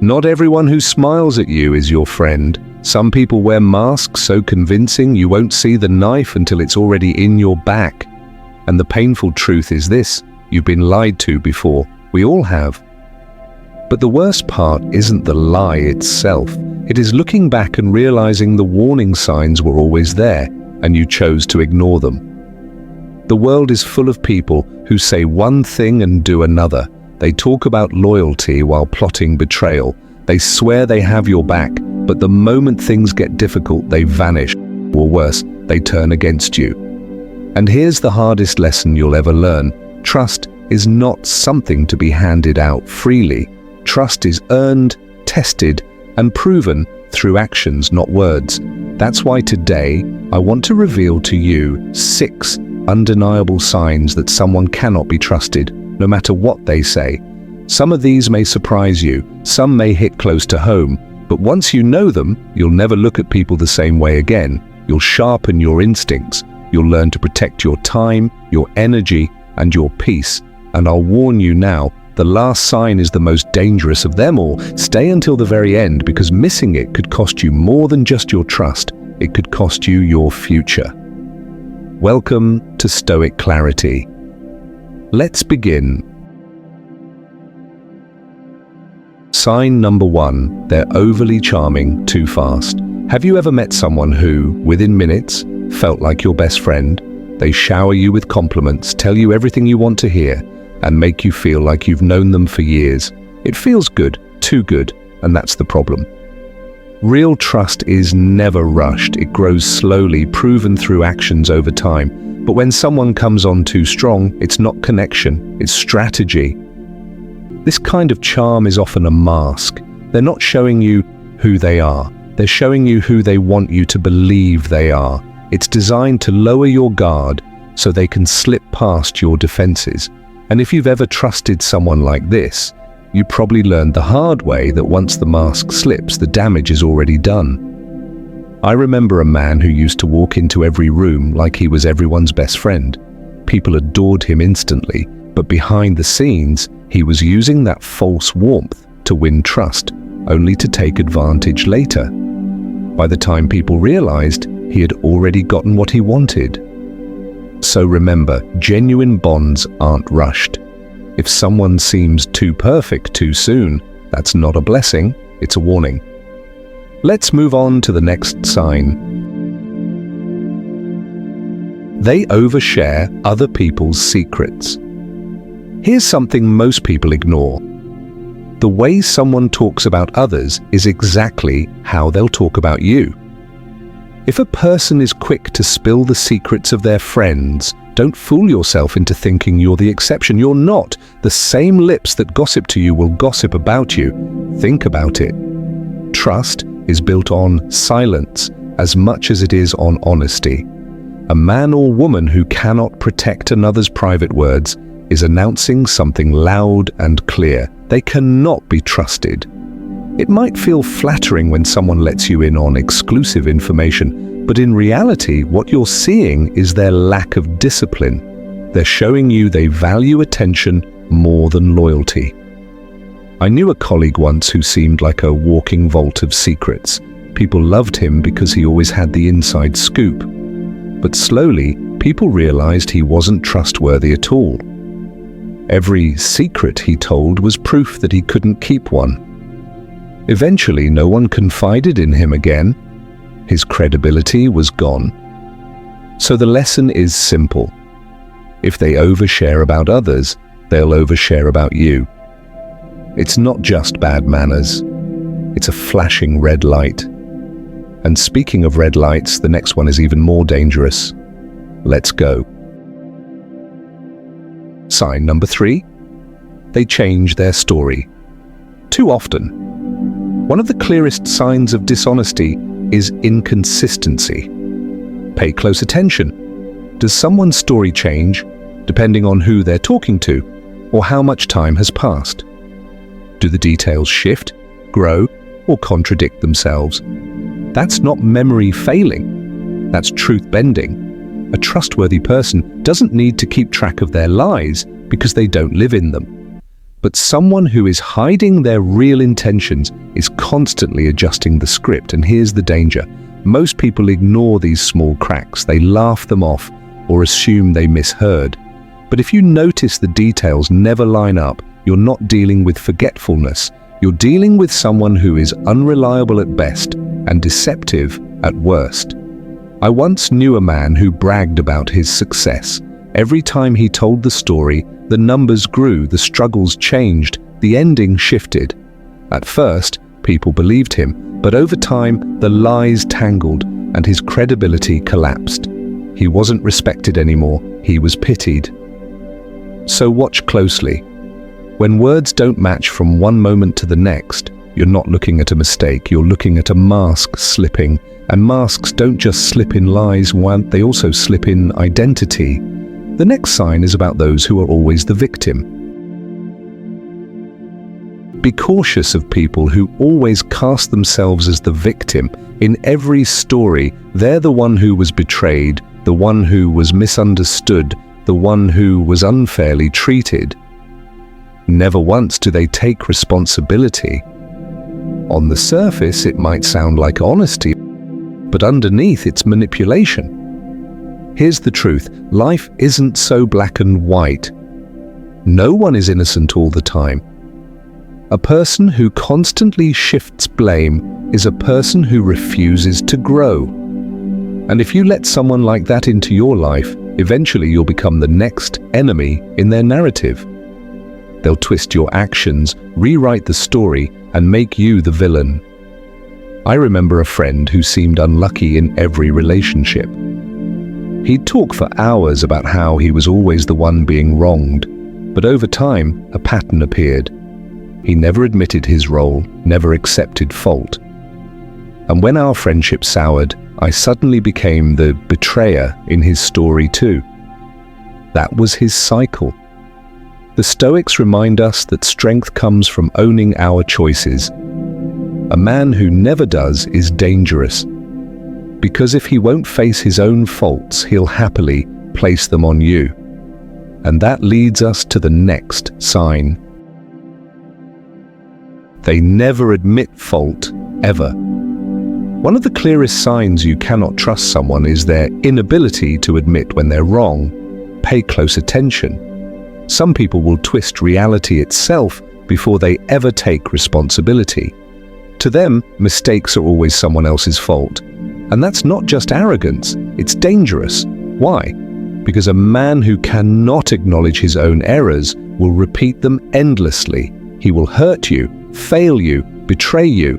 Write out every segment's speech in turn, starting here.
Not everyone who smiles at you is your friend. Some people wear masks so convincing you won't see the knife until it's already in your back. And the painful truth is this: you've been lied to before. We all have. But the worst part isn't the lie itself. It is looking back and realizing the warning signs were always there, and you chose to ignore them. The world is full of people who say one thing and do another. They talk about loyalty while plotting betrayal. They swear they have your back, but the moment things get difficult, they vanish. Or worse, they turn against you. And here's the hardest lesson you'll ever learn. Trust is not something to be handed out freely. Trust is earned, tested, and proven through actions, not words. That's why today, I want to reveal to you 6 undeniable signs that someone cannot be trusted, no matter what they say. Some of these may surprise you, some may hit close to home, but once you know them, you'll never look at people the same way again. You'll sharpen your instincts. You'll learn to protect your time, your energy, and your peace. And I'll warn you now, the last sign is the most dangerous of them all. Stay until the very end, because missing it could cost you more than just your trust. It could cost you your future. Welcome to Stoic Clarity. Let's begin. Sign number 1, they're overly charming too fast. Have you ever met someone who, within minutes, felt like your best friend? They shower you with compliments, tell you everything you want to hear, and make you feel like you've known them for years. It feels good, too good, and that's the problem. Real trust is never rushed. It grows slowly, proven through actions over time. But when someone comes on too strong, it's not connection, it's strategy. This kind of charm is often a mask. They're not showing you who they are. They're showing you who they want you to believe they are. It's designed to lower your guard so they can slip past your defenses. And if you've ever trusted someone like this, you probably learned the hard way that once the mask slips, the damage is already done. I remember a man who used to walk into every room like he was everyone's best friend. People adored him instantly, but behind the scenes, he was using that false warmth to win trust, only to take advantage later. By the time people realized, he had already gotten what he wanted. So remember, genuine bonds aren't rushed. If someone seems too perfect too soon, that's not a blessing, it's a warning. Let's move on to the next sign. They overshare other people's secrets. Here's something most people ignore. The way someone talks about others is exactly how they'll talk about you. If a person is quick to spill the secrets of their friends, don't fool yourself into thinking you're the exception. You're not. The same lips that gossip to you will gossip about you. Think about it. Trust is built on silence as much as it is on honesty. A man or woman who cannot protect another's private words is announcing something loud and clear. They cannot be trusted. It might feel flattering when someone lets you in on exclusive information, but in reality, what you're seeing is their lack of discipline. They're showing you they value attention more than loyalty. I knew a colleague once who seemed like a walking vault of secrets. People loved him because he always had the inside scoop. But slowly, people realized he wasn't trustworthy at all. Every secret he told was proof that he couldn't keep one. Eventually, no one confided in him again. His credibility was gone. So the lesson is simple. If they overshare about others, they'll overshare about you. It's not just bad manners. It's a flashing red light. And speaking of red lights, the next one is even more dangerous. Let's go. Sign number 3. They change their story. Too often. One of the clearest signs of dishonesty is inconsistency. Pay close attention. Does someone's story change depending on who they're talking to or how much time has passed? Do the details shift, grow, or contradict themselves? That's not memory failing. That's truth bending. A trustworthy person doesn't need to keep track of their lies because they don't live in them. But someone who is hiding their real intentions is constantly adjusting the script, and here's the danger. Most people ignore these small cracks. They laugh them off or assume they misheard. But if you notice the details never line up, you're not dealing with forgetfulness. You're dealing with someone who is unreliable at best and deceptive at worst. I once knew a man who bragged about his success. Every time he told the story, the numbers grew, the struggles changed, the ending shifted. At first, people believed him, but over time, the lies tangled and his credibility collapsed. He wasn't respected anymore, he was pitied. So watch closely. When words don't match from one moment to the next, you're not looking at a mistake, you're looking at a mask slipping. And masks don't just slip in lies, they also slip in identity. The next sign is about those who are always the victim. Be cautious of people who always cast themselves as the victim. In every story, they're the one who was betrayed, the one who was misunderstood, the one who was unfairly treated. Never once do they take responsibility. On the surface, it might sound like honesty, but underneath it's manipulation. Here's the truth, life isn't so black and white. No one is innocent all the time. A person who constantly shifts blame is a person who refuses to grow. And if you let someone like that into your life, eventually you'll become the next enemy in their narrative. They'll twist your actions, rewrite the story, and make you the villain. I remember a friend who seemed unlucky in every relationship. He'd talk for hours about how he was always the one being wronged, but over time, a pattern appeared. He never admitted his role, never accepted fault. And when our friendship soured, I suddenly became the betrayer in his story too. That was his cycle. The Stoics remind us that strength comes from owning our choices. A man who never does is dangerous, because if he won't face his own faults, he'll happily place them on you. And that leads us to the next sign. They never admit fault, ever. One of the clearest signs you cannot trust someone is their inability to admit when they're wrong. Pay close attention. Some people will twist reality itself before they ever take responsibility. To them, mistakes are always someone else's fault. And that's not just arrogance, it's dangerous. Why? Because a man who cannot acknowledge his own errors will repeat them endlessly. He will hurt you, fail you, betray you,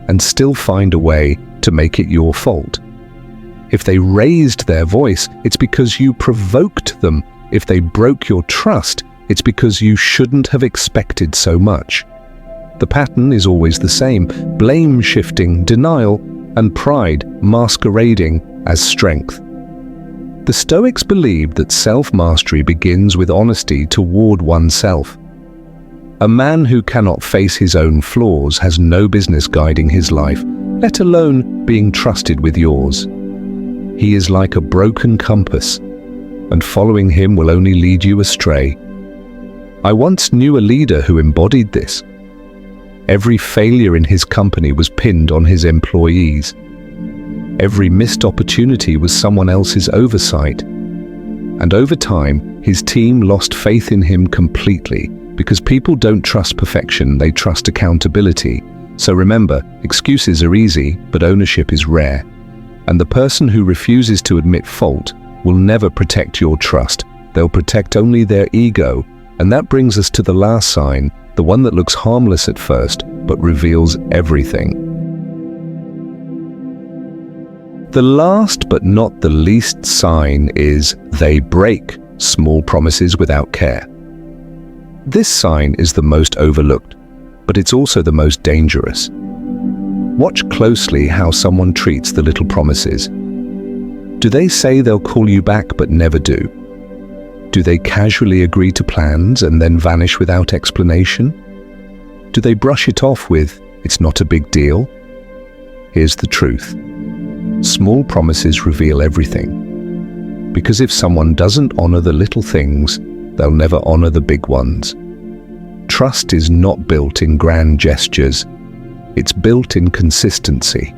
and still find a way to make it your fault. If they raised their voice, it's because you provoked them. If they broke your trust, it's because you shouldn't have expected so much. The pattern is always the same: blame shifting, denial, and pride masquerading as strength. The Stoics believed that self-mastery begins with honesty toward oneself. A man who cannot face his own flaws has no business guiding his life, let alone being trusted with yours. He is like a broken compass, and following him will only lead you astray. I once knew a leader who embodied this. Every failure in his company was pinned on his employees. Every missed opportunity was someone else's oversight. And over time, his team lost faith in him completely, because people don't trust perfection, they trust accountability. So remember, excuses are easy, but ownership is rare. And the person who refuses to admit fault will never protect your trust. They'll protect only their ego. And that brings us to the last sign, the one that looks harmless at first, but reveals everything. The last but not the least sign is they break small promises without care. This sign is the most overlooked, but it's also the most dangerous. Watch closely how someone treats the little promises. Do they say they'll call you back but never do? Do they casually agree to plans and then vanish without explanation? Do they brush it off with, "It's not a big deal"? Here's the truth. Small promises reveal everything. Because if someone doesn't honor the little things, they'll never honor the big ones. Trust is not built in grand gestures. It's built in consistency.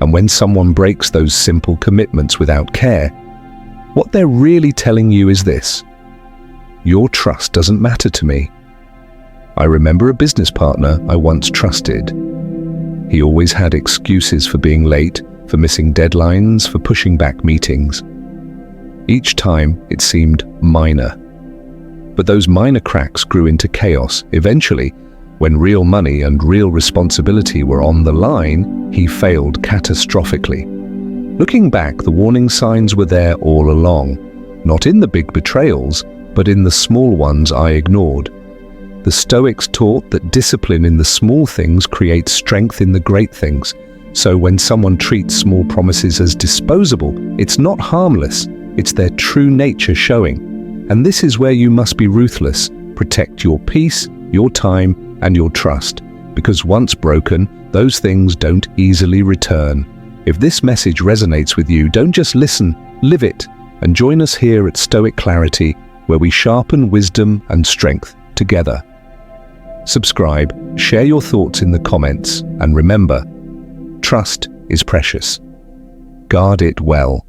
And when someone breaks those simple commitments without care, what they're really telling you is this: your trust doesn't matter to me. I remember a business partner I once trusted. He always had excuses for being late, for missing deadlines, for pushing back meetings. Each time it seemed minor. But those minor cracks grew into chaos. Eventually, when real money and real responsibility were on the line, he failed catastrophically. Looking back, the warning signs were there all along, not in the big betrayals, but in the small ones I ignored. The Stoics taught that discipline in the small things creates strength in the great things. So when someone treats small promises as disposable, it's not harmless, it's their true nature showing. And this is where you must be ruthless. Protect your peace, your time, and your trust, because once broken, those things don't easily return. If this message resonates with you, don't just listen, live it, and join us here at Stoic Clarity, where we sharpen wisdom and strength together. Subscribe, share your thoughts in the comments, and remember, trust is precious. Guard it well.